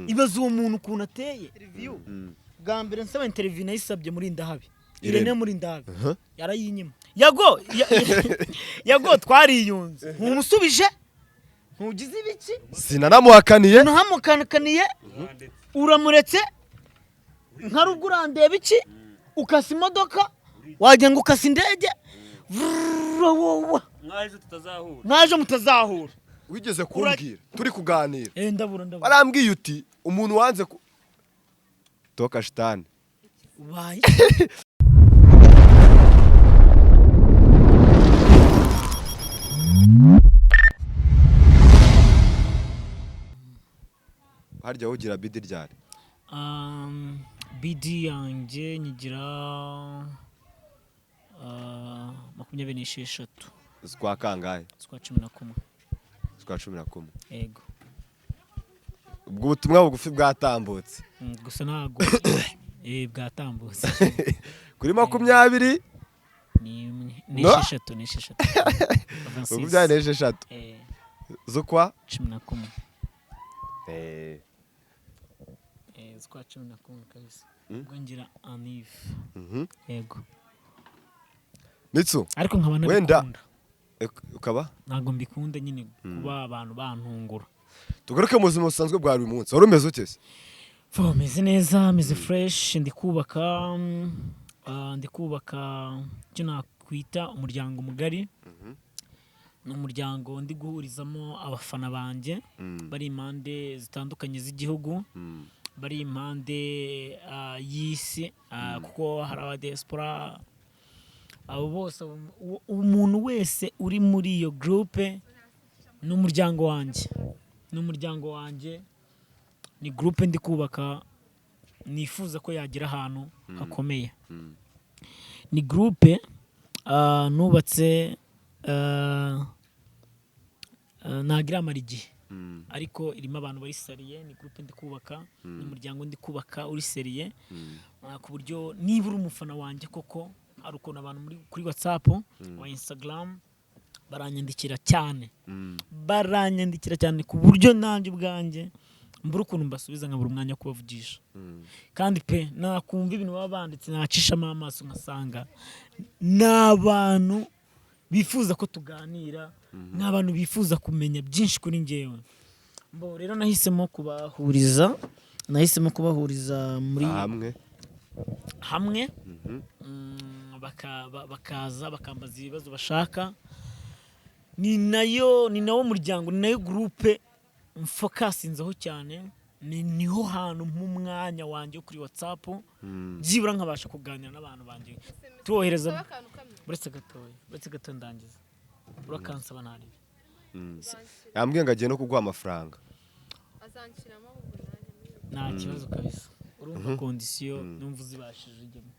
ibaza uwo muntu ukuntu ateye interview bwa mbere nsaba interview nayisabye muri Ndahabi Irene muri Ndahabi yarayinyima yago twariyunze ntumusubije ntugize ibiki sinanamuhakaniye ntamukanakaniye uramuretse nka rugurandeba iki ukasa imodoka wagira ngo ukasa indege mwaje mutazahura wigeze kumbwira turi kuganira ndabura warambwiye uti umuntu wanze toka shitani ubaye harya ugira bidi ryari bidi yanjye nyigira 26 zwa kangahe zwa 11 zwa 11 yego ubwo butumwa bugufi bwatambutse gusa ntago bwatambutse kuri 20 ni 6 ubwo byane 6 zukwa 11 zwa 11 kabisa ubwo ngira anive yego Mitsu ariko nkabana wenda ukaba ntago mbikunda nyine kuba abantu bantungura tugaruke mu buzima busanzwe bwa buri munsi wari umeze ute se meze neza meze fresh ndi kubaka cyo nakwita umuryango mugari n'umuryango ndi guhurizamo abafana banjye bari impande zitandukanye z'igihugu bari impande y'isi kuko hari aba diaspora abo bose umuntu wese uri muri iyo groupe n'umuryango wanjye ni groupe ndi kubaka nifuza ko yagira ahantu hakomeye ni groupe nubatse nagira amarigihe ariko irimo abantu bari seriye ni groupe ndi kubaka n'umuryango ndi kubaka uri seriye ku buryo niba uri umufana wanjye koko hari ukuntu abantu kuri WhatsApp wa Instagram baranyandikira cyane ku buryo nanjye ubwanjye mbura ukuntu mbasubiza nkabura umwanya wo kubavugisha kandi pe nakumva ibintu baba banditse nacishamo amaso nkasanga n'abantu bifuza ko tuganira n'abantu bifuza kumenya byinshi kuri njyewe rero nahisemo kubahuriza muri hamwe bakaza bakambaza ibibazo bashaka ni nawo muryango ni nayo groupe mfokasinzeho cyane niho hantu mwanya wanjye kuri WhatsApp byibura nkabasha kuganira n'abantu banjye tuwohereza buretse gato ndangiza urakansaba ntari yambwiye ngo agiye no kuguha amafaranga nta kibazo kabisa urumva condition numva uzibashije igemo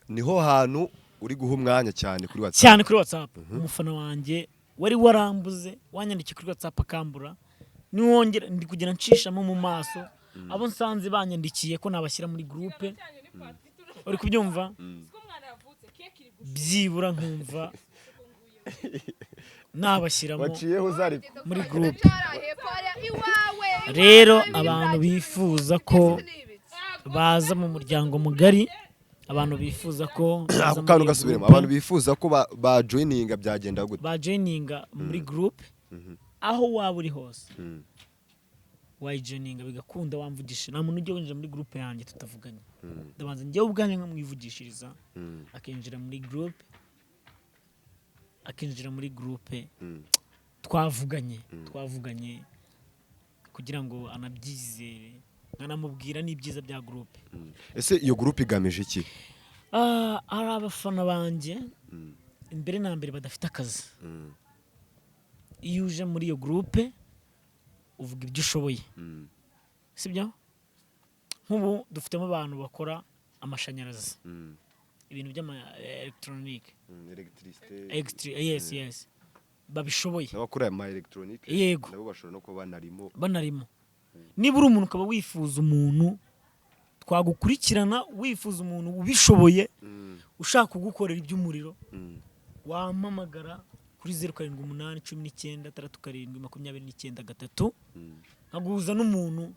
niho hantu uri guha umwanya cyane kuri WhatsApp umufana wanjye wari warambuze wanyandikiye kuri WhatsApp akambura niwongera ndi kugira nshishamo mu maso abo nsanze banyandikiye ko nabashyira muri groupe uri kubyumva byibura nkumva nabashyiramo muri groupe rero abantu bifuza ko baza mu muryango mugari abantu bifuza ko ako kantu gasubiremo abantu bifuza ko ba joininga byagenda gute ba joininga muri groupe aho waba uri hose wayijoininga bigakunda wamvugisha nta muntu ujya winjira muri groupe yanjye tutavuganye ndabanza njyewe ubwanjye nkamwivugishiriza akinjira muri groupe twavuganye kugira ngo anabyizere nkanamubwira n'ibyiza bya groupe ese iyo groupe igamije iki ari abafana banjye imbere na mbere badafite akazi iyo uje muri iyo groupe uvuga ibyo ushoboye sibyo nk'ubu dufitemo abantu bakora amashanyarazi ibintu by'ama electronic yes babishoboye n'abakora ama electronic nabo bashobora no kuba banarimo niba uri umuntu ukaba wifuza umuntu twagukurikirana wifuza umuntu ubishoboye ushaka kugukorera iby'umuriro wampamagara kuri 0788 19 37 29 3 nkaguhuza n'umuntu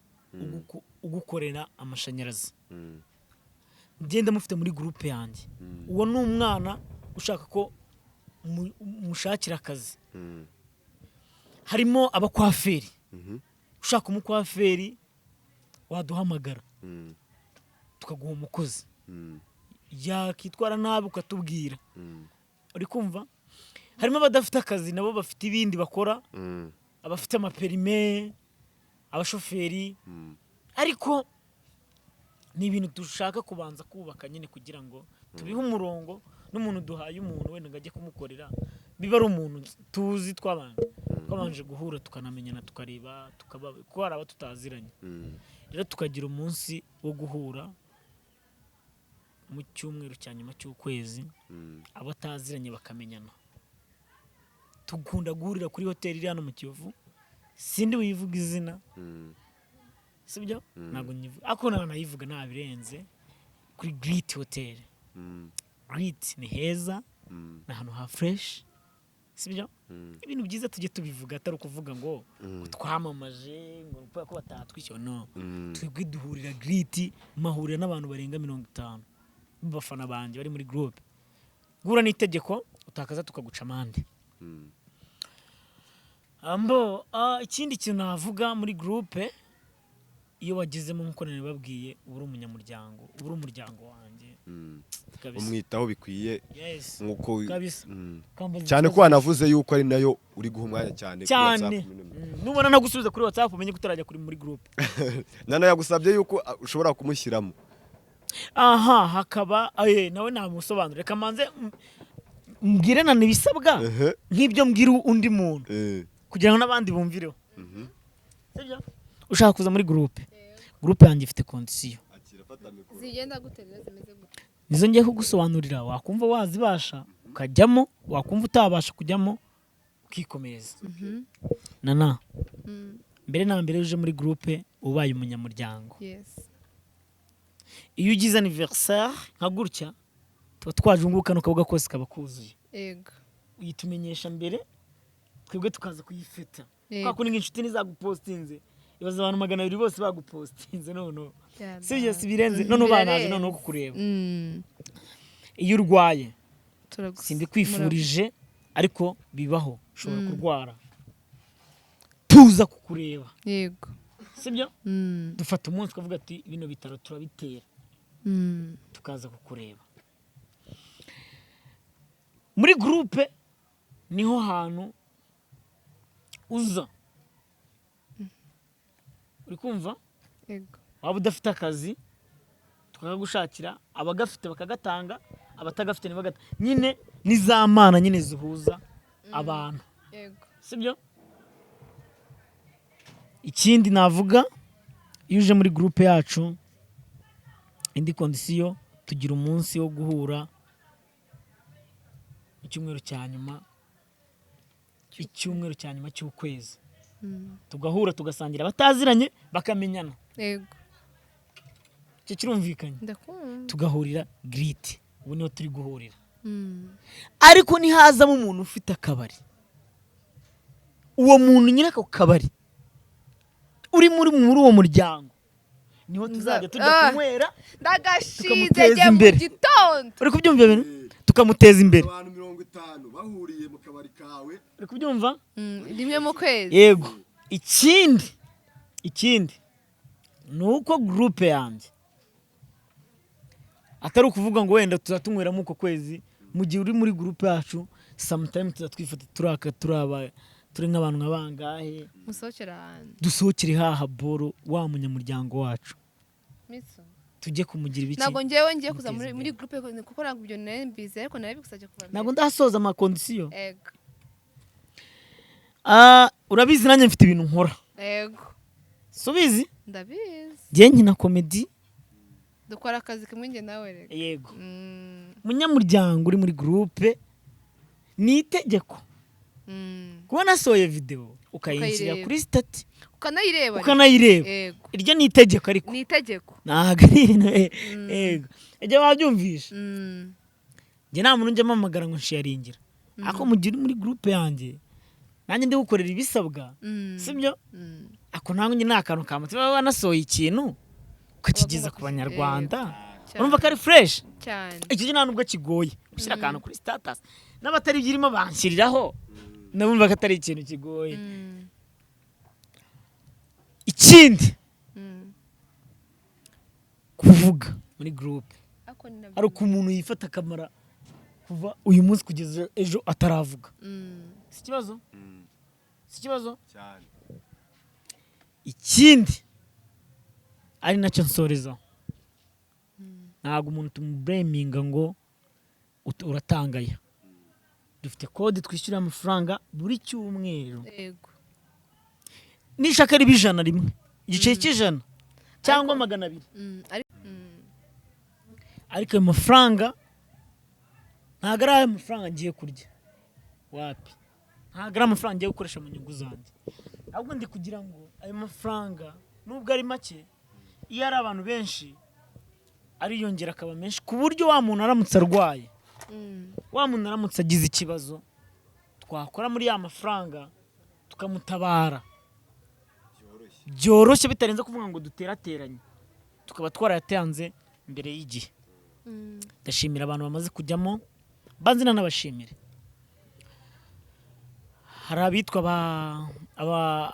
ugukorera amashanyarazi ngenda mufite muri groupe yanjye uwo ni umwana ushaka ko mushakira akazi harimo abakwaferi ushaka umukwaferi waduhamagara tukaguha umukozi yakitwara nabi ukatubwira uri kumva harimo abadafite akazi nabo bafite ibindi bakora abafite amaperime abashoferi ariko ni ibintu dushaka kubanza kubaka nyine kugira ngo tubihe umurongo n'umuntu duhaye umuntu wenda ngo ajye kumukorera biba ari umuntu tuzi twabanje guhura tukanamenyana tukareba kuko hari aba tutaziranye rero tukagira umunsi wo guhura mu cyumweru cya nyuma cy'ukwezi abataziranye bakamenyana tukunda guhurira kuri hoteli iri hano mu Kiyovu sindi wivuga izina sibyo ntabwo nyivuga ako nayivuga nabirenze kuri Great Hotel Great ni heza na hano ha fresh sibyo ibintu byiza tujye tubivuga atari ukuvuga ngo twamamaje ngo ko batatwishyura no twebwe duhurira Great mahurira n'abantu barenga 50 bafana banje bari muri groupe gura n'itegeko utakaza tukaguca amande ikindi kintu navuga muri groupe iyo wagezemo nkuko nababwiye uri umunyamuryango uri umuryango wanjye umwitaho bikwiye nkuko cyane ko wanavuze yuko ari nayo uri guha umwanya cyane kuri WhatsApp nubona nagusubiza kuri WhatsApp umenye kutarajya kuri muri groupe nana yagusabye yuko ushobora kumushyiramo hakaba nawe namusobanurira reka manze mbwire nane bisabwa nk'ibyo mbwira undi muntu kugira ngo nabandi bumvireho sibyo ushaka kuza muri groupe yanjye ifite condition zigenda guterera zimeze gute nizo ngiye kugusobanurira wakumva wazibasha ukajyamo wakumva utabasha kujyamo ukikomereza nana mbere na mbere uje muri groupe ubaye umunyamuryango iyo ugize anniversaire nka gutya tuba twajungukana ukavuga kose kaba kuzuye yego uyitumenyesha mbere twebwe tukaza kuyifeta kwa ni inshuti nizagupostinze ibaza abantu 200 bose bagupostinze none sibyo sibirenze none ubanaje none kukureba iyo urwaye sindi kwifurije ariko bibaho ushobora kurwara tuza kukureba yego sibyo dufata umunsi ukavuga ati bino bitaro turabitera tukaza kukureba muri groupe niho hantu uza uri kumva yego waba udafite akazi tukakagushakira abagafite bakagatanga abatagafite ntibagata nyine nizamana nyine zihuza abantu yego sibyo ikindi navuga iyo uje muri groupe yacu indi condition tugira umunsi wo guhura icyumweru cya nyuma cy'ukwezi tugahura tugasangira bataziranye bakamenyana yego cyo kirumvikanye tugahurira Great ubu niho turi guhurira ariko nihazamo umuntu ufite akabari uwo muntu nyine ako kabari uri muri uwo muryango niho tuzajya tujya kunywera ndagashize jye mu gitondo uri kubyumva ibintu tukamuteza imbere abantu 50 bahuriye mu kabari kawe uri kubyumva rimwe mu kwezi yego ikindi nuko groupe yanjye atari ukuvuga ngo wenda tuzatungweramo uko kwezi mu gihe uri muri groupe yacu sometimes tuzatwifata turi nk'abantu nk'abangahe musohokera hanze dusohokere haha boro wa munyamuryango wacu tujye kumugira ibiki ntabwo ngiye kuza muri groupe kuko ntabwo ibyo nembize ariko narabigusabye kuva ntabwo ndasoza ama condition yego urabizi nanjye mfite ibintu nkora yego subizi ndabizi je nkina comedy dukora akazi kamwe nge nawe rego yego munyamuryango uri muri groupe ni itegeko kuba nasohoye video ukayinjira kuri stati ukanayireba iryo ni itegeko ariko ni itegeko ntago ari yego ejya wabyumvisha nge nta muntu njya mpamagara ngo nsharingira ako mugira muri groupe yanjye nanjye ndi gukorera ibisabwa sibyo ako nanjye ni akantu ka mutima baba banasohoye ikintu ukakigeza ku banyarwanda urumva ko ari fresh cyane iki nta nubwo kigoye gushyira akantu kuri status n'abatari byirimo banshyiriraho nabumva ko atari ikintu kigoye ikindi kuvuga muri group ari uko umuntu yifata akamara kuva uyu munsi kugeza ejo ataravuga si ikibazo cyane. ikindi ari nacyo nsorezaho ntabwo umuntu tumubureminga ngo uratangaya dufite kode twishyura amafaranga buri cyumweru nishaka ari ijana rimwe igiceri cy'ijana cyangwa 200 ariko ayo mafaranga ntabwo ari ayo mafaranga ngiye kurya wapi ntabwo ari amafaranga ngiye gukoresha mu nyungu zanjye ahubwo ndi kugira ngo ayo mafaranga nubwo ari make iyo ari abantu benshi ariyongera akaba menshi ku buryo wa muntu aramutse arwaye wa muntu aramutse agize ikibazo twakora muri ya mafaranga tukamutabara byoroshye bitarenze kuvuga ngo duterateranye tukaba twarayatanze mbere y'igihe. Ndashimira abantu bamaze kujyamo banzi n'abashimire. Hari abitwa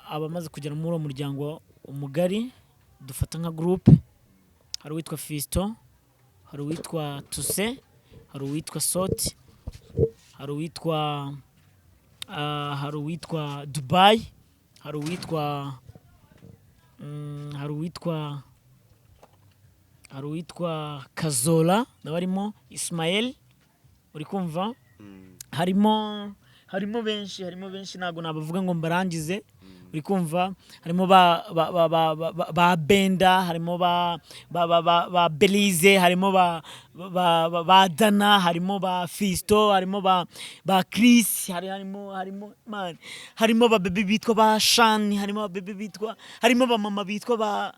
abamaze kugera muri uwo muryango umugari dufata nka groupe. Hari uwitwa Fisto, hari uwitwa Tuse, hari uwitwa Soti, hari uwitwa Dubai, hari uwitwa Kazola nabarimo Ismael uri kumva harimo benshi ntago nabavuga ngo mbarangize uri kumva harimo ba Benda harimo ba Belize harimo ba Dana harimo ba Fisto harimo ba Chris harimo ba bebe bitwa ba Shani harimo ba bebe bitwa harimo ba mama bitwa ba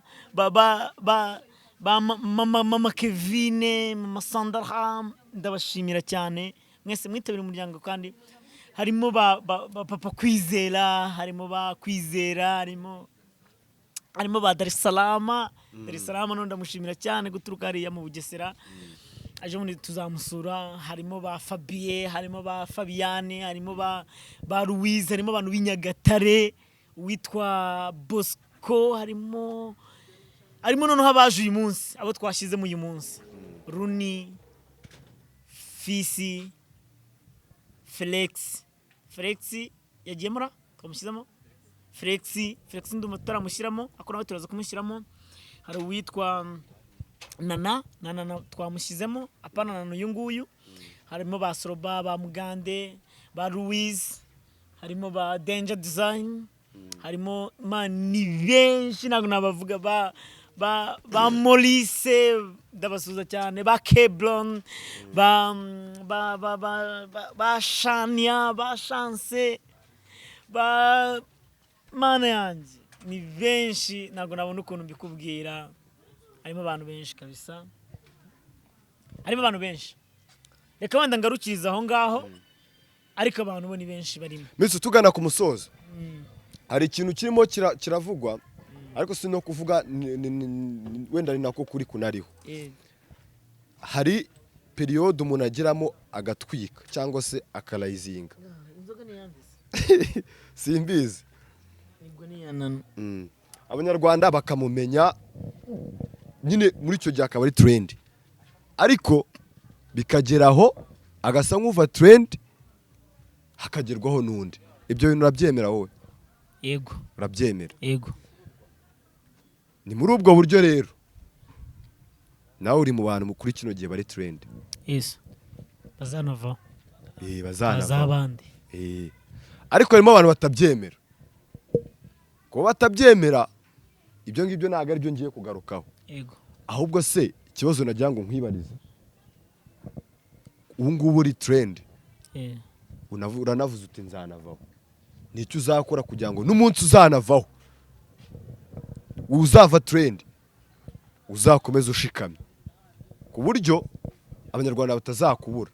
mama Kevine mama Sandra ndabashimira cyane mwese mwitabira umuryango kandi harimo ba papa Kwizera harimo ba Kwizera harimo ba Dar es Salaam no ndamushimira cyane guturuka hariya mu Bugesera aje muri tuzamusura harimo ba Fabien harimo ba Fabiane harimo ba Louise harimo abantu b'Inyagatare witwa Bosco harimo noneho abaje uyu munsi abo twashizemo uyu munsi Runi Fisi Felix yagiye mura twamushyizamo Felix ndumva turamushyiramo ako nawe turaza kumushyiramo hari uwitwa Nana twamushyizemo apana Nana uyu nguyu harimo ba Soroba ba Mugande ba Louise harimo ba Danger Design harimo ni benshi ntago nabavuga ba Maurice ndabasuza cyane ba Keblon ba Shania ba Chance ba mana yanjye ni benshi ntago nabona ukuntu mbikubwira harimo abantu benshi kabisa harimo abantu benshi reka wenda ngarukiriza aho ngaho ariko abantu bo ni benshi barimo Miss tugana ku musozo hari ikintu kirimo kiravugwa ariko si no kuvuga wenda ni nako kuri kunariho hari period umuntu agiramo agatwika cyangwa se akalayizinga inzoga ni yandise simbizi nibwo ni yanana abanyarwanda bakamumenya nyine muri icyo gihe akaba ari trend ariko bikageraho agasa nk'uva trend hakagerwaho n'undi ibyo bintu urabyemera wowe yego urabyemera yego ni muri ubwo buryo rero nawe uri mu bantu kuri kino gihe bari trend yes bazanava bazabandi ariko harimo abantu batabyemera kuba batabyemera ibyo ngibyo ntabwo ari byo ngiye kugarukaho yego ahubwo se ikibazo nagira ngo nkwibarize ubu ngubu uri trend uranavuze uti nzanavaho nicyo uzakora kugira ngo n'umunsi uzanavaho uzava trend uzakomeza ushikamye ku buryo abanyarwanda batazakubura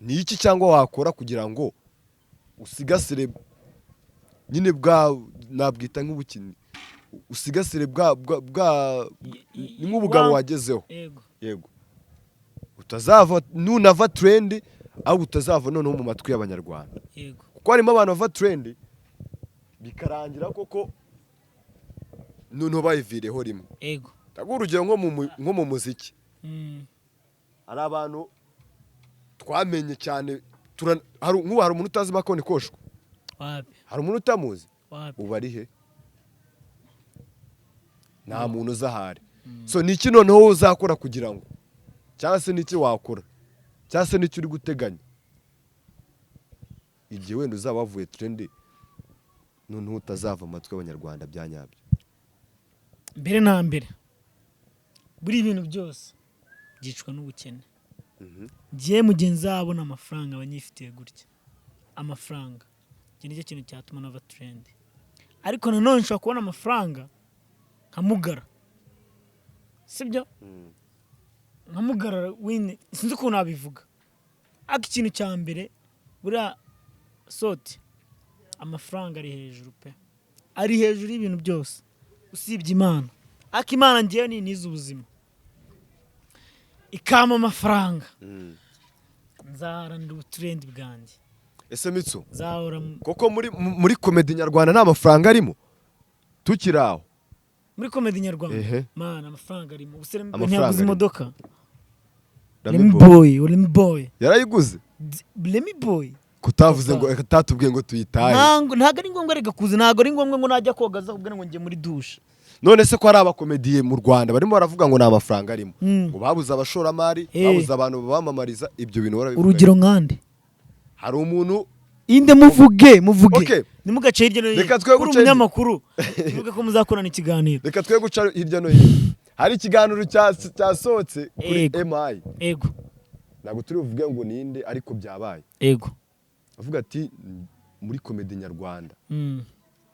ni iki cyangwa wakora kugira ngo usigasire nyine nabwita nk'ubukini usigasire ni nk'ubugabo wagezeho yego utazava nunava trend ahubwo utazava noneho mu matwi y'abanyarwanda kuko harimo abantu bava trend bikarangira koko noneho bayivireho rimwe ndaguha urugero nko mu muziki hari abantu twamenye cyane hari umuntu utazi Bakoni Koshwa hari umuntu utamuzi ubu ari he nta muntu uzahari so ni iki noneho uzakora kugira ngo cyangwa se n'iki wakora cyangwa se n'icyo uri guteganya igihe wenda uzaba wavuye trend noneho utazava amatwi y'abanyarwanda bya nyabyo mbere na mbere buri ibintu byose byicwa n'ubukene ngiye mugenzi abona amafaranga abanyifitiye gutya amafaranga iki nicyo kintu cyatuma nava trend ariko nanone nshobora kubona amafaranga nkamugara sibyo nkamugara wine sinzi ukuntu nabivuga ariko ikintu cya mbere buriya soti amafaranga ari hejuru pe ari hejuru y'ibintu byose usibye Imana ariko Imana ngiye nize ubuzima ikama amafaranga nzaharanira ubutrend bwanjye ese Mitso zahora koko muri komedi nyarwanda nta mafaranga arimo tukiri aho muri komedi nyarwanda mana amafaranga arimo Amafaranga ntiyaguze arimo. imodoka Remy Remy Boy yarayiguze Remy Boy kutavuze ngo atatubwiye ngo tuyitahe ntago ari ngombwa rega kuze ntago ari ngombwa ngo najya kogaza ubwo ngo ngiye muri douche none se ko hari abakomediye mu Rwanda barimo baravuga ngo nta mafaranga arimo ngo babuze abashoramari babuze abantu babamamariza ibyo bintu warabivuga urugero nkande hari umuntu inde muvuge Okay. nimugace hirya no hino Reka twe kuri guca umunyamakuru muvuge ko muzakorana ikiganiro reka twe guca hirya no hino hari ikiganiro cyasohotse kuri MI ego ntabwo turi buvuge ngo ninde ariko byabaye ego avuga ati muri komedi nyarwanda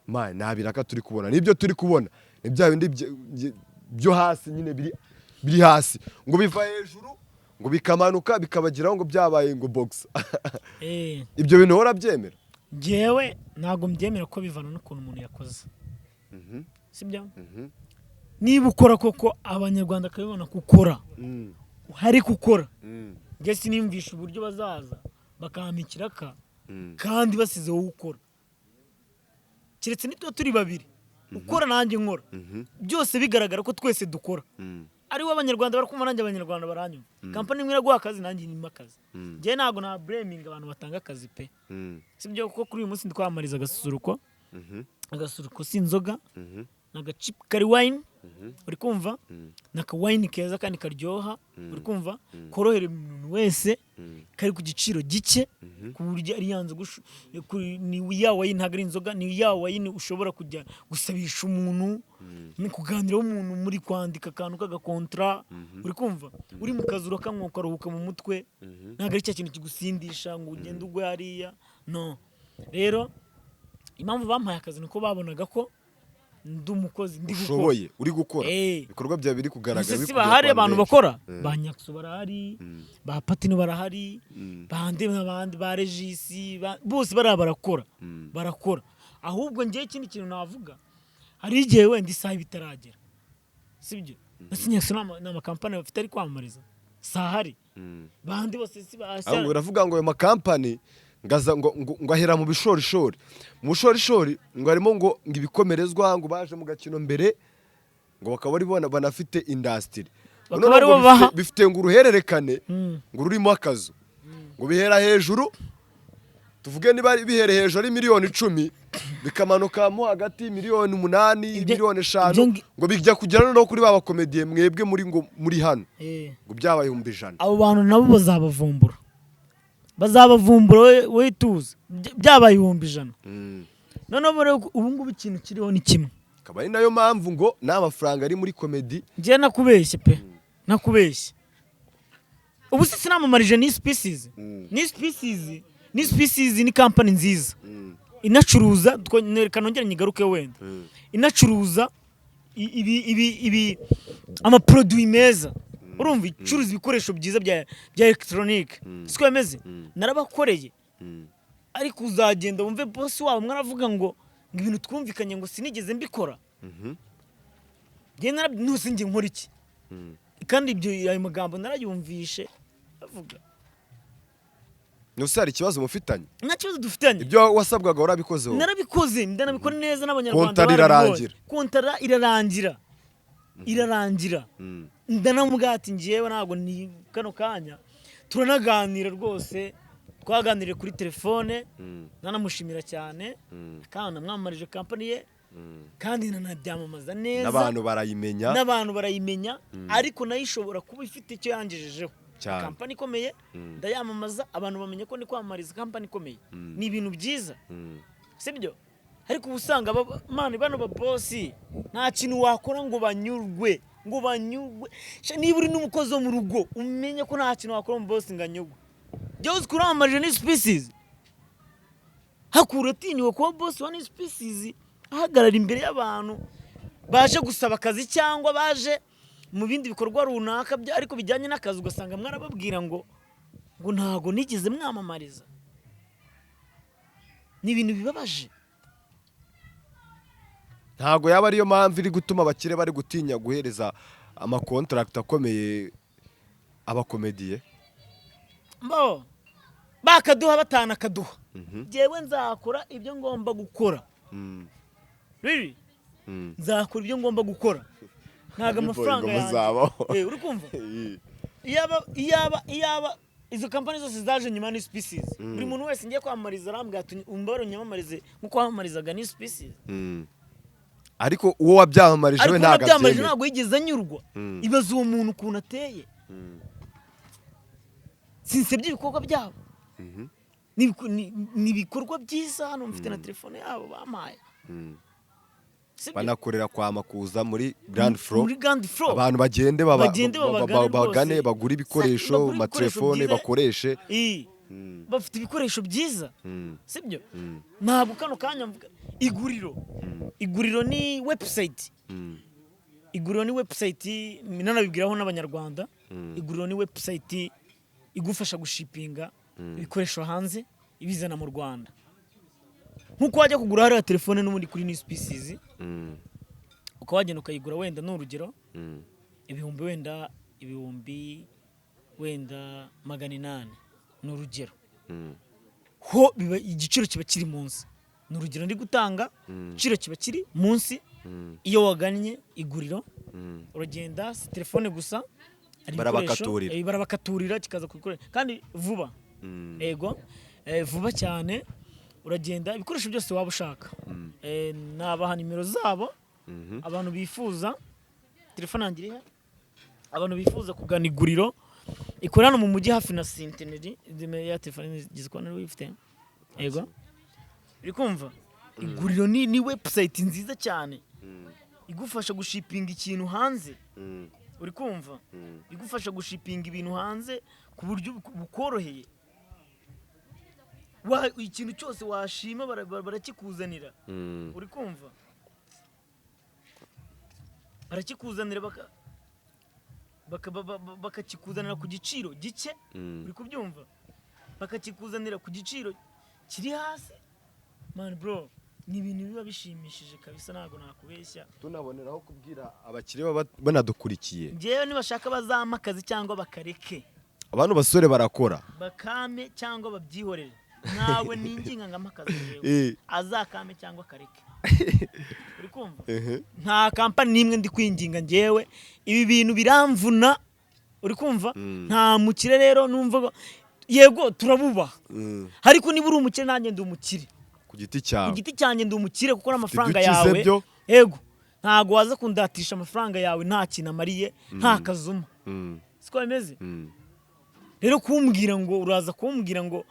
man nabiraka turi kubona nibyo turi kubona ni bya bindi byo hasi nyine biri hasi ngo biva hejuru ngo bikamanuka bikabagiraho ngo byabaye ngo box ibyo bintu hora byemera jewe ntago mbyemera ko bivana n'ukuntu umuntu yakoze sibyo niba ukora koko abanyarwanda kabibona kukora hari kukora nge sinimvisha uburyo bazaza bakahamikira kandi basize wowe ukora kiretse nitwe turi babiri ukora nanjye nkora byose bigaragara ko twese dukora ari abanyarwanda barakumva nanjye abanyarwanda baranyuma kampani imwe iraguha akazi nanjye nyima akazi njye ntago na blaming abantu batanga akazi pe sibyo kuko kuri uyu munsi ndikwamariza agasusuruko si inzoga n'agachip kari wine uri kumva naka wine keza kandi karyoha uri kumva korohera umuntu wese kari ku giciro gike ku buryo ari yanze ni ya wine ntago ari inzoga ni ya wine ushobora kujya gusabisha umuntu no kuganira umuntu muri kwandika akantu k'agakontra uri kumva uri mu kazi urakanywa ukaruhuka mu mutwe ntago ari cya kintu kigusindisha ngo ugende ugwe hariya no rero impamvu bampaye akazi nuko babonaga ko ndi umukozi ndi gukora ushoboye uri gukora ibikorwa byawe biri kugaragara biri bahari abantu bakora ba Nyakso barahari ba Patino barahari bande n'abandi ba Regisi bose barakora ahubwo ngiye ikindi kintu navuga hari igihe wenda isaha bitaragera sibyo Nyakso n'amakampani bafite ari kwamamariza sahari bandi bose si bahashya ahubwo uravuga ngo ayo makampani ngaza ngo ahera mu bishorishori mu bishorishori ngo harimo ngo ibikomerezwa ngo baje mu gakino mbere ngo bakaba ari bona banafite industry bifite ngo uruhererekane ngo rurimo akazu ngo bihera hejuru tuvuge niba bihere hejuru ari miliyoni 10 bikamanuka mo hagati miliyoni 8 miliyoni 5 ngo bijya kugera no kuri baba komediye mwebwe muri hano ngo byabaye 100 abo bantu nabo bazabavumbura we tuzi byabaye 100 none ubu ngubu ikintu kiriho ni kimwe akaba ari nayo mpamvu ngo nta mafaranga ari muri komedi ngiye nakubeshye pe nakubeshye ubu sinamamarije ni species ni company nziza inacuruza kanongera nyigaruke wenda inacuruza ibi ama produit meza urumva icuruza ibikoresho byiza bya electronic siko yameze narabakoreye ariko uzagenda wumve boss wabo mwaravuga ngo ngo ibintu twumvikanye ngo sinigeze mbikora ntusi njye nkora iki kandi ibyo ayo magambo narayumvishe avuga Nusa hari ikibazo mufitanye nta kibazo dufitanye ibyo wasabwaga warabikoze wowe narabikoze ndanabikora neza n'abanyarwanda kontara irarangira ndanamubwira ati njyewe ntabwo ni kano kanya turanaganira rwose twaganiriye kuri telefone nanamushimira cyane kandi namwamarije company ye kandi nanabyamamaza neza n'abantu barayimenya ariko nayo ishobora kuba ifite icyo yangejejeho company ikomeye ndayamamaza abantu bamenye ko ni kwamamariza company ikomeye ni ibintu byiza sibyo ariko ubusanga mani bano ba boss nta kintu wakora ngo banyurwe niba uri n'umukozi wo mu rugo umenye ko nta kintu wakora mu boss nganyurwe Jose kuramamaje ni species hakura tinywe ko boss wa ni species ahagarara imbere y'abantu baje gusaba akazi cyangwa baje mu bindi bikorwa runaka ariko bijyanye n'akazi ugasanga mwarababwira ngo ntago nigeze mwamamariza ni ibintu bibabaje ntago yaba ariyo mpamvu iri gutuma abakire bari gutinya guhereza amakontrakt akomeye abakomediye bakaduha batanakaduha jewe nzakora ibyo ngomba gukora really nzakora ibyo ngomba gukora ntago amafaranga yanjye uri kumva iyaba izo company zose zaje nyuma ni species buri muntu wese ngiye kwamamariza arambwira ati umbaro nyamamarize nkuko wamamarizaga ni species ariko uwo wabyamamarije we ntago yigeze anyurwa ibaza uwo muntu ukuntu ateye sinsebye ibikorwa byabo ni ibikorwa byiza hano mfite na telefone yabo bamaye banakorera kwa makuza muri Grand Flow abantu bagende bagane bagura ibikoresho amatelefone bakoreshe bafite ibikoresho byiza sibyo ntabwo kano kanya mvuga iguriro ni website nanabibwiraho n'abanyarwanda iguriro ni website igufasha gushipinga ibikoresho hanze ibizana mu Rwanda nkuko wajya kugura hariya telefone n'ubundi kuri New Species ukawagenda ukayigura wenda n'urugero ibihumbi wenda 800 n'urugero ho biba igiciro kiba kiri munsi n'urugero ndi gutanga igiciro kiba kiri munsi iyo wagannye iguriro uragenda telefone gusa barabakaturira kikaza kubikorera kandi vuba vuba cyane uragenda ibikoresho byose waba ushaka nabaha nimero zabo abantu bifuza telefone angiriye abantu bifuza kugana iguriro ikorana mu mujyi hafi na Centenary ya telefone giziko nari wifite uri kumva iguriro ni website nziza cyane igufasha gushipinga ikintu hanze uri kumva igufasha gushipinga ibintu hanze ku buryo bukoroheye ikintu cyose washima barakikuzanira uri kumva barakikuzanira bakakikuzanira ku giciro gike uri kubyumva bakakikuzanira ku giciro kiri hasi man bro ni ibintu biba bishimishije kabisa ntago nakubeshya tunaboneraho kubwira abakire banadukurikiye ngewe nibashaka bazama akazi cyangwa bakareke abantu basore barakora bakame cyangwa babyihorere nawe ninginga ngamakazi yewe azakame cyangwa kareke uri kumva nta company nimwe ndi kwinginga ngewe ibi bintu biramvuna uri kumva nta mukire rero numva yego turabuba ariko niba uri umukire nanjye ndi umukire ku giti cyanjye ndi umukire kuko amafaranga yawe yego ntago waza kundatisha amafaranga yawe nta kintu amariye nta kazuma siko bimeze rero kumbwira ngo uraza kumbwira ngo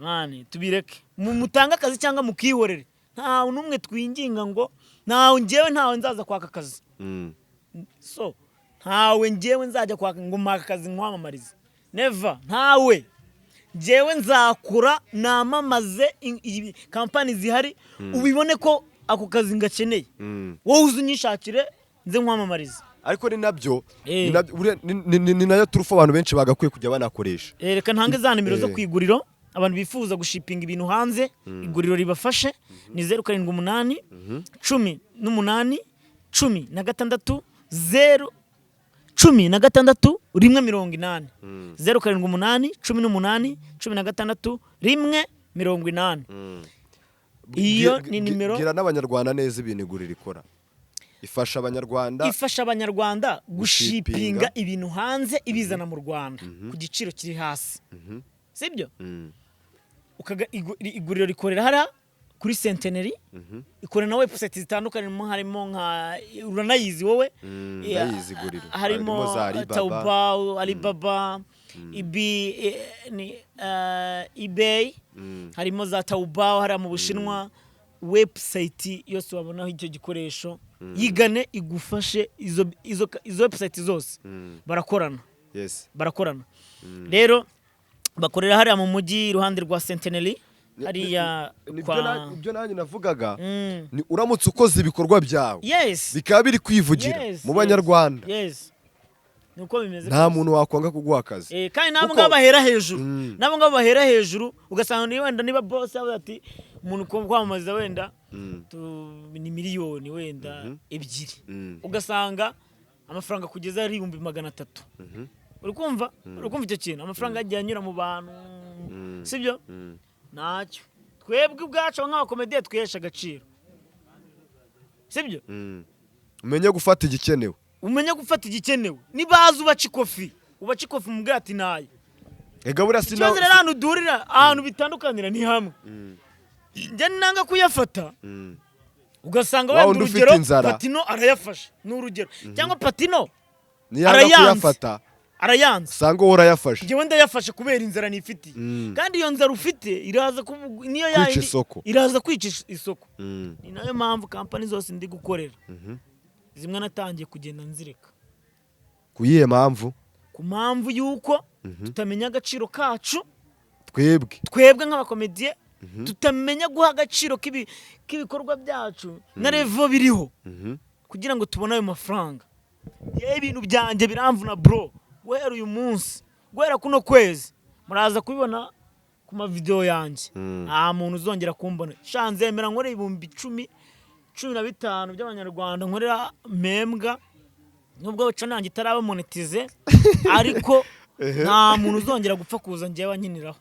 mani tubireke mutanga akazi cyangwa mukihorere ntawe numwe twinginga ngo ntawe nzaza kwaka akazi so ntawe ngewe nzajya kwaka ngo maka akazi nkwamamarize never ntawe ngewe nzakura namamaze kampani zihari ubibone ko ako kazi ngakeneye wowe uzunyishakire nze nkwamamarize ariko ni nabyo ni nayo turufu abantu benshi bagakwiye kujya banakoresha reka ntange za nimero zo kwiguriro abantu bifuza gushipinga ibintu hanze iguriro ribafashe ni 078 18 16 0 16 180 078 18 16 180 iyo ni nimero gira n'abanyarwanda neza ibintu iguriro ikora ifasha abanyarwanda gushipinga ibintu hanze ibizana mu Rwanda ku giciro kiri hasi sibyo iguriro rikorera hara kuri Centenary ikorera na website zitandukanye harimo nka uranayizi wowe ndayizi iguriro harimo Taobao Alibaba eBay harimo za Taobao hari mu Bushinwa website yose wabonaho icyo gikoresho yigane igufashe izo website zose barakorana rero bakorera hariya mu mujyi iruhande rwa Centenary hariya ibyo nanjye navugaga ni uramutse ukoze ibikorwa byawe bikaba biri kwivugira mu banyarwanda nuko bimeze nta muntu wakwanga kuguha akazi kandi nabo ngabo bahera hejuru ugasanga ni wenda niba boss yawe ati umuntu kwamamaza wenda ni miliyoni wenda ebyiri ugasanga amafaranga kugeza ari 300 uri kumva icyo kintu amafaranga yagiye anyura mu bantu sibyo nacyo twebwe ubwacu nk'abakomediye twihesha agaciro sibyo umenye gufata igikenewe nibaza ubaca ikofi mu bwati naye ega buriya sinzi ahantu durira ahantu bitandukanira ni hamwe njye nanga kuyafata ugasanga wenda urugero Patino arayafasha n'urugero cyangwa Patino arayanze usanga wowe urayafashe njyewe ndayafashe kubera inzara nifitiye kandi iyo nzara ufite niyo yayindi iraza kwica isoko ni nayo mpamvu kampani zose ndi gukorera zimwe natangiye kugenda nzireka kuyihe mpamvu ku mpamvu yuko tutamenya agaciro kacu twebwe nk'abakomediye tutamenya guha agaciro k'ibikorwa byacu na revo biriho kugira ngo tubone ayo mafaranga ibintu byanjye biramvuna bro guhera uyu munsi guhera kuno kwezi muraza kubibona ku mavideo yanjye nta muntu uzongera kumbona shanzemera nkore 10,15 by'abanyarwanda nkorera membwa nubwo baca nanjye itaraba monetize ariko nta muntu uzongera gupfa kuza njyewe nkiniraho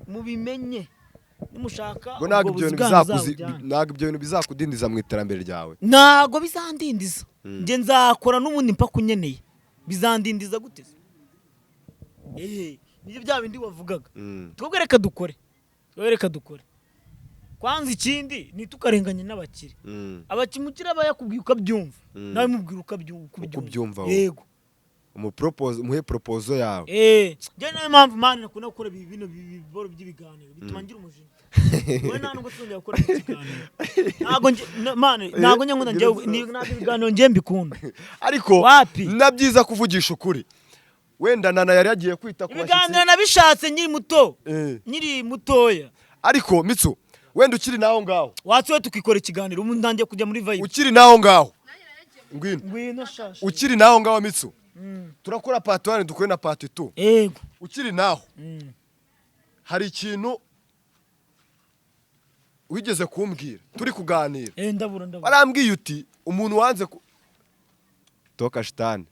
mubimenye nimushaka ntabwo ibyo bintu bizakudindiza mu iterambere ryawe ntabwo bizandindiza nge nzakora n'ubundi mpaka unyeneye bizandindiza gute nibyo bya bindi wavugaga twebwe reka dukore kwanza ikindi ntitukarenganye n'abakire abakimukira bayakubwiye ukabyumva nawe mubwira ukabyumva yego umuhe proposal yawe njye nayo mpamvu mani nakunda gukora bino biboro by'ibiganiro bituma ngira umujinya wowe nta nubwo tuzongera gukora ikiganiro ntabwo nyakunda ntabwo ibiganiro njye mbikunda ariko nabyiza kuvugisha ukuri wenda Nana yari yagiye kwita ku bashyitsi ibiganiro nabishatse nkiri mutoya ariko Mitsu wenda ukiri naho ngaho watsuwe tukikora ikiganiro umuntu ntangiye kujya muri vibe ukiri naho ngaho ngwino shasha ukiri naho ngaho Mitsu turakora part 1 dukore na part 2 yego ukiri naho hari ikintu wigeze kumbwira turi kuganira ndabura barambwiye uti umuntu wanze toka shitani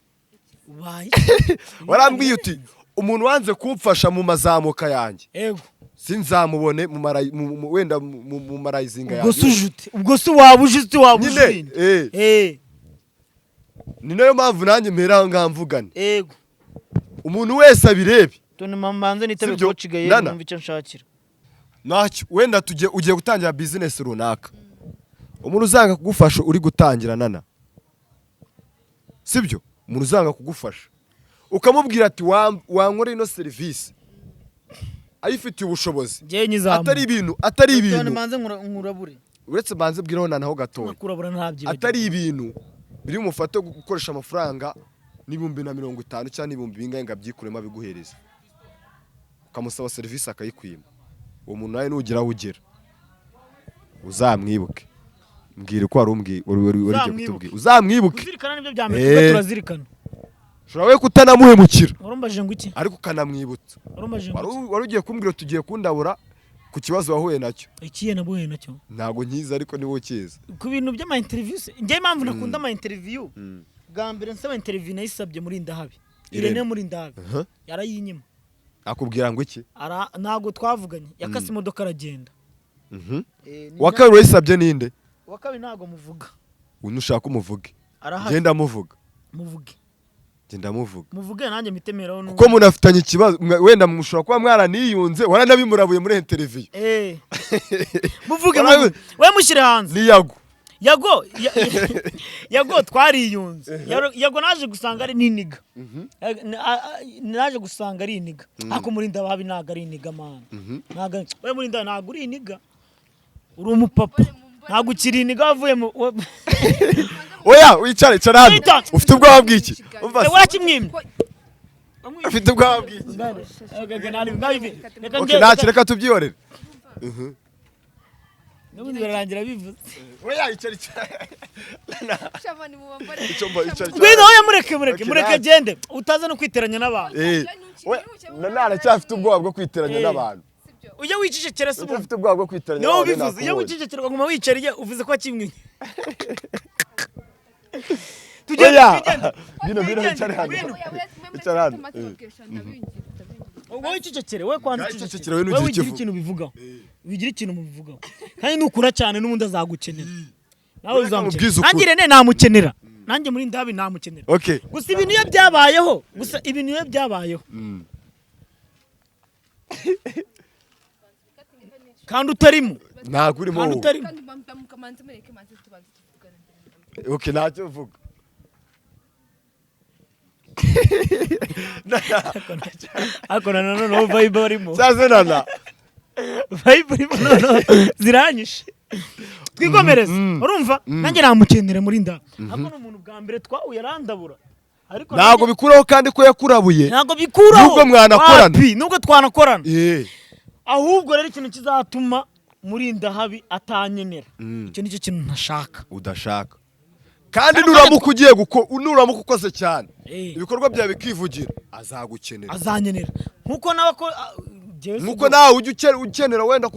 warambwiye uti umuntu wanze kumfasha mu mazamuka yanjye yego sinzamubone wenda mu marayizinga yanjye ubwo se wabujite ni nayo mpamvu nanjye mpera ngaha mvugane yego umuntu wese abirebe tone mamanze nitabe kocigaye numva icyo nshakira nacyo wenda ugiye gutangira business runaka umuntu uzanga kugufasha uri gutangira Nana sibyo umuntu uzanga kugufasha ukamubwira ati wankore ino service ayifitiye ubushobozi atari ibintu manze nkurabure uretse banze bwiraho Nanaho gatoya atari ibintu biri mufate gukoresha amafaranga n'50 cyangwa 50 bingahe ngabyikurema biguhereza ukamusaba service akayikwima uwo muntu nawe nugira ugera uzamwibuke mbwire ko ari kutubwira uzamwibuke uzirikana nibyo byambere turazirikana ushobora we kutanamuhemukira warumbaje ngo iki ariko ukanamwibutsa warumbaje ngo wari ugiye kumbwira tugiye kundabura ku kibazo wahuye nacyo ikiye nabuye nacyo ntago nkiza ariko niwo kiza ku bintu by'ama interview njye impamvu nakunda ama interview bwa mbere nsaba interview nayisabye muri Ndahabi Irene muri Ndahabi yarayinyima akubwira ngo iki ntago twavuganye yakase imodoka aragenda wakabiri wayisabye ninde wakabiri ntago muvuga unushaka umuvuge arahari genda muvuga muvuge genda muvuga muvuge nanjye mitemeraho kuko munafitanye ikibazo wenda mushobora kuba mwaraniyunze waranabimurabuye muri interview muvuge we mushyire hanze ni yago twariyunze yago naje gusanga ari n'iniga naje gusanga ari iniga ako muri Ndahabi ntago ari iniga mana ntago we muri Ndahabi ntago uri iniga uri umupapa ntago ukiri iniga wavuye mu oya wicare cara hano ufite ubwoba bw'iki warakimwimye ufite ubwoba bw'iki reka tubyiyorere n'ubundi bararangira bivuze oya icari ngwino oya mureke gende utaza no kwiteranya n'abantu naracyafite ubwoba bwo kwiteranya n'abantu ujya wicecekera se ufite ubwoba bwo kwiteranya n'abantu niwo bivuze iyo wicecekera nguma wicariye uvuze ko kimwe bino wicare hano wowe wicecekere we kwanza wicecekere we wigira ikintu bivugaho wigira ikintu mubivugaho kandi nukura cyane n'ubundi azagukenera nawe uzamukenera nanjye Irene namukenera nanjye muri Ndahabi namukenera gusa ibintu iyo byabayeho kandi utarimo ntabwo urimo wowe ntacyo uvuga ako nanone vibe barimo cyazena vibe barimo ziranyishe twikomereze urumva nanjye namukenera muri Ndahabi ako n'umuntu bwa mbere twahuye arandabura ariko ntago bikuraho kandi ko yakurabuye ntago bikuraho nubwo mwanakorana nubwo twanakorana ahubwo rero ikintu kizatuma muri Ndahabi atanyenera icyo nicyo kintu ntashaka udashaka kandi nuramuka ukoze cyane ibikorwa byawe bikivugira azagukenera azanyenera nkuko nawe ujya ukenera wenda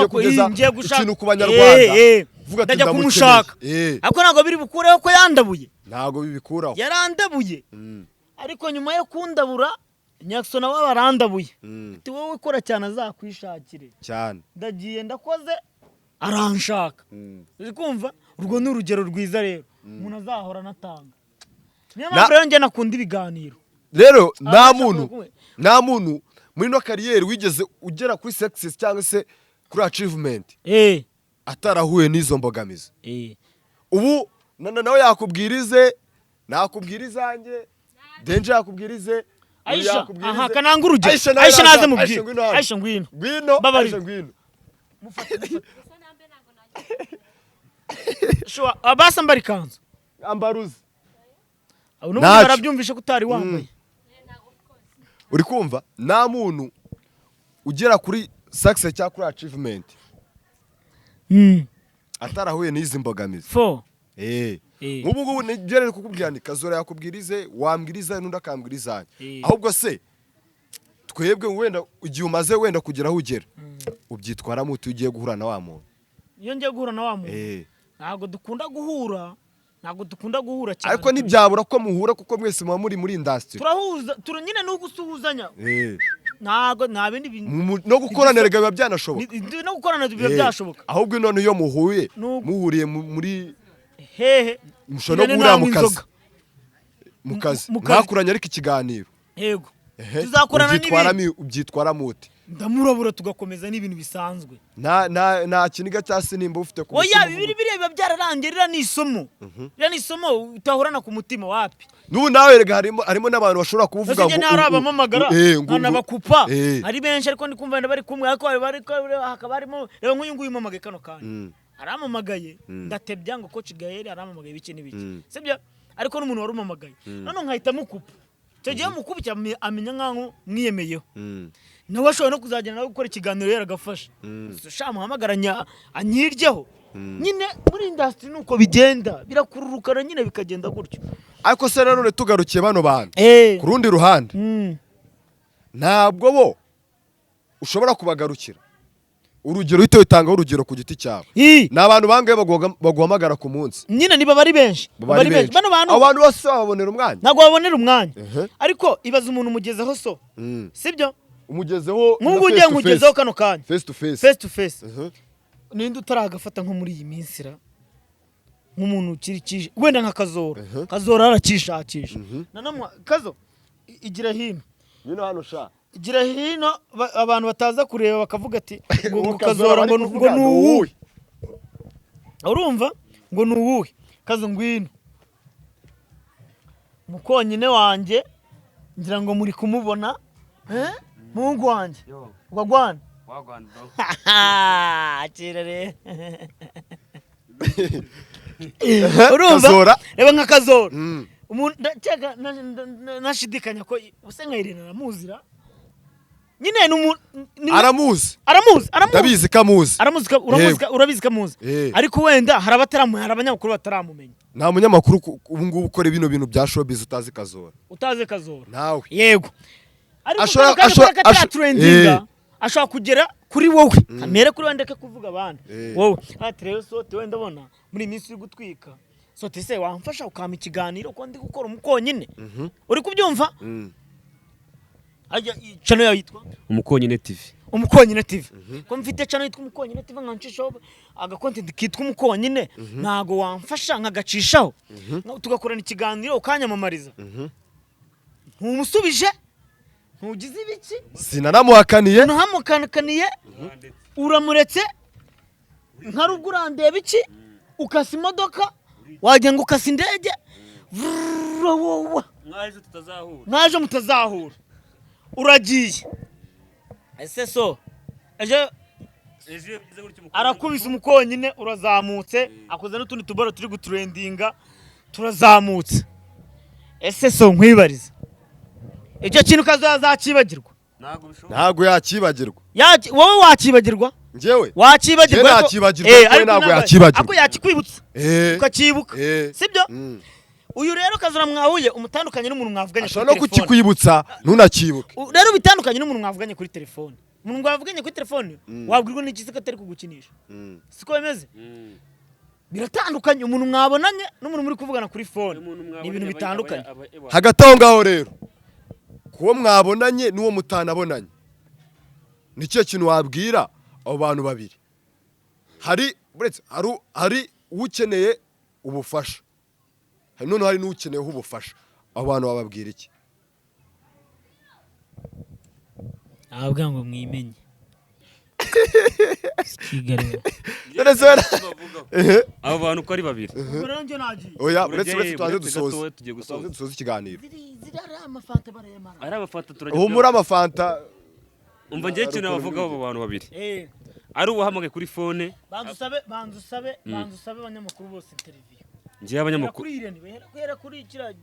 kugeza ikintu ku banyarwanda vuga ati ndajya kumushaka ariko ntabwo biri bukureho ko yandabuye ntabwo bibikuraho yarandabuye ariko nyuma yo kundabura Nyakso nawe barandabuye ati wowe ukora cyane azakwishakire cyane ndagiye ndakoze aranshaka uzi kumva urwo ni urugero rwiza rero umuntu azahora anatanga niyo mpamvu rero njye nakunda ibiganiro rero nta muntu muri no kariyeri wigeze ugera kuri success cyangwa se kuri achievement atarahuye n'izo mbogamizi ubu nawe yakubwirize nakubwira izanjye Denje yakubwirize Aisha aha kananga urugero Aisha naze mubwire Aisha ngwino Aisha ngwino shwa abasa mbari kanzu ambaruzi n'ubu barabyumvisha kutari wambaye uri kumva nta muntu ugera kuri success cyangwa kuri achievement atarahuye n'izi mbogamizi nk'ubu ngubu nigere kukubwira ni Kazora yakubwirize wambwiriza n'undi akambwiriza ahubwo se twebwe wenda ugiye umaze wenda kugera aho ugera ubyitwaramo ugiye guhura na wa muntu iyo ngiye guhura na wa muntu ntabwo dukunda guhura cyane ariko ntibyabura ko muhura kuko mwese muba muri industry turahuza nyine no gusuhuzanya ntabwo nta bindi bintu no gukoranira biba byanashoboka no gukorana biba byashoboka ahubwo none iyo muhuriye muri hehe mushobora no guhurira mu kazi mwakuranye ariko ikiganiro yego tuzakorana n'ibindi ubyitwaramo ute ndamurabura tugakomeza n'ibintu bisanzwe nta kiniga cyase nimba ufite ku mutima oya biba byararangirira n'isomo utahorana ku mutima wapi n'ubu nawe rega harimo n'abantu bashobora kuvuga ngo hari abamamagara nkanabakupa ari benshi ariko ndi kumva bari kumwe ariko hakaba harimo reba nk'uyu nguyu umamagaye kano kanya aramamagaye ndatebya ngo coach Gaël aramamagaye biki n'ibiki sibyo ariko n'umuntu wari umamagaye none nkahita mukupa cyo gihe mukupa amenya nkaho mwiyemeyeho nawe ashobora no kuzagenda nawe gukora ikiganiro yaragafasha sha muhamagaranya anyiryeho nyine muri industry nuko bigenda birakururukana nyine bikagenda gutyo ariko se rero tugarukiye bano bantu ku rundi ruhande ntabwo bo ushobora kubagarukira urugero uhita witangaho urugero ku giti cyawe ni abantu bangahe baguhamagara ku munsi nyine niba bari benshi bano bantu bose babonera umwanya ntabwo babonera umwanya ariko ibaza umuntu umugezeho so sibyo umugezeho nk'ubu ugiye nkugezeho kano kanya face to face face to face ninde utaragafata nko muri iyi minsi ra nk'umuntu ukiri wenda nka Kazora arakishakisha nanamwa Kazo igira hino hano sha igira hino abantu bataza kureba bakavuga ati ngo Kazora ngo nuwuhe urumva ngo nuwuhe Kazo ngwino mukonyine wanje ngira ngo muri kumubona Mungu wanje wagwana Kirere urumva reba nka Kazora umuntu ndacyaga nashidikanya ko usenga Irene namuzira nyine aramuzi ndabizi kamuzi urabizi kamuzi ariko wenda hari abanyamakuru bataramumenya nta munyamakuru ubu ngubu ukora bino bintu bya showbiz utazi Kazora nawe yego ashobora kugera kuri wowe kamere kuri wenda ke kuvuga abandi wowe ati rero sote wenda bona muri iminsi uri gutwika sote se wamfasha ukama ikiganiro ko ndi gukora umukonyine uri kubyumva ajya channel yawe yitwa Umukonyine TV ko mfite channel yitwa Umukonyine TV nkancishaho aga content kitwa Umukonyine ntago wamfasha nkagacishaho tugakorana ikiganiro ukanyamamariza ntumusubije ntugize ibiki sinanamuhakaniye uramuretse nka rugurandeba iki ukasa imodoka wagira ngo ukasa indege mwaje mutazahura uragiye ese so ejo arakubise Umukonyine urazamutse akoze n'utundi tubaro turi gutrendinga turazamutse ese so nkwibariza icyo kintu kazazakibagirwa ntago yakibagirwa wowe wakibagirwa njyewe wakibagirwa ntago yakibagirwa ako yakikwibutsa ukakibuka sibyo uyu rero Kazora mwahuye umutandukanye n'umuntu mwavuganye kuri telefone ashobora no kukikwibutsa ntunakibuke rero bitandukanye n'umuntu mwavuganye kuri telefone umuntu mwavuganye kuri telefone wabwirwa n'iki se atari kugukinisha siko bimeze biratandukanye umuntu mwabonanye n'umuntu muri kuvugana kuri phone ni ibintu bitandukanye hagati aho ngaho rero kuwo mwabonanye n'uwo mutanabonanye nicyo kintu wabwira abo bantu babiri hari ukeneye ubufasha none hari n'ukeneyeho ubufasha abo bantu bababwira iki ababwira ngo mwimenye abo bantu ko ari babiri oya uretse twaje dusoza ikiganiro ari amafanta turajya humura amafanta umva ngiye kintu bavugaho abo bantu babiri ari uwahamagaye kuri phone banzusabe abanyamakuru bose televiziyo ngiye abanyamakuru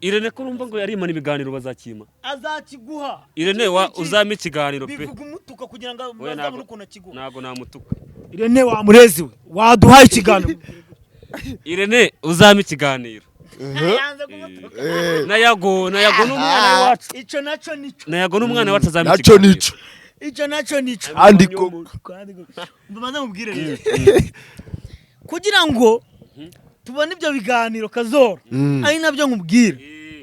Irene ko numva ngo yari imana ibiganiro bazakima azakiguha Irene uzame ikiganiro pe bivuga umutuka kugira ngo bazabone ukuntu akiguha ntago namutuka Irene wa murezi we waduhaye ikiganiro Irene uzame ikiganiro nayago n'umwana wacu icyo naco nico nayago n'umwana wacu azame ikiganiro icyo naco nico andiko mbaze mubwire rero kugira ngo tubone ibyo biganiro Kazora ari nabyo nkubwira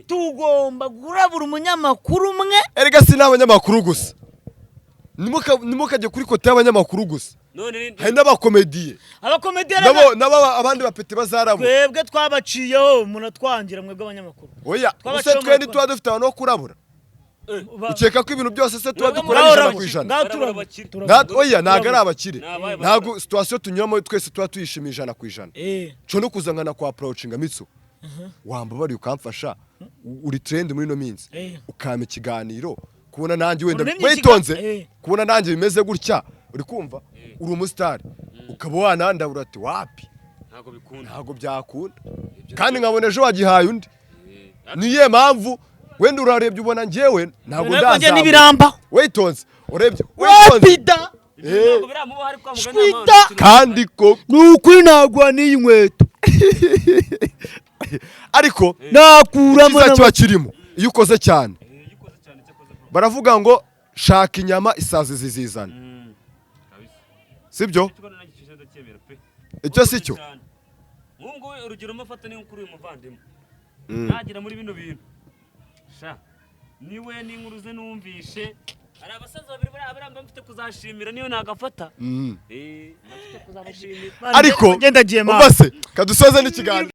tugomba kurabura umunyamakuru umwe erega si n'abanyamakuru gusa nimukajye kuri kote y'abanyamakuru gusa hari n'abakomediye nabo abandi bapeti bazarabo twebwe twabaciyeho munatwangira mwebwe abanyamakuru oya use twe ntituba dufite abantu bo kurabura ukeka ko ibintu byose se tuba dukora 100%. Oya ntago ari abakire. Ntago situation tunyuramo twese tuba tuyishimiye 100%. Cyo no kuzangana kwa approachinga mitso. Wamba bari ukamfasha uri trend muri no minsi. Ukama ikiganiro kubona nanjye wenda witonze kubona nanjye bimeze gutya uri kumva uri umustar ukaba wananda urati wapi ntago byakunda kandi nkabona ejo wagihaye undi niye mpamvu wenda urarebye ubona ngewe ntago ndaza n'ibiramba witonze urebye wapida kandi ko nukuri nagwa n'iyi nkweto ariko nakuramo icyiza kiba kirimo iyo ukoze cyane baravuga ngo shaka inyama isazi zizizana sibyo icyo si cyo nk'ubwo urugero mufata ni kuri uyu muvandimwe nagira muri bino bintu sha niwe n'inkuruze numvishe ari abasaza babiri baramba mfite kuzashimira niyo nagafata mfite kuzabashimira ariko ngenda giye umva se kadusoze n'ikiganiro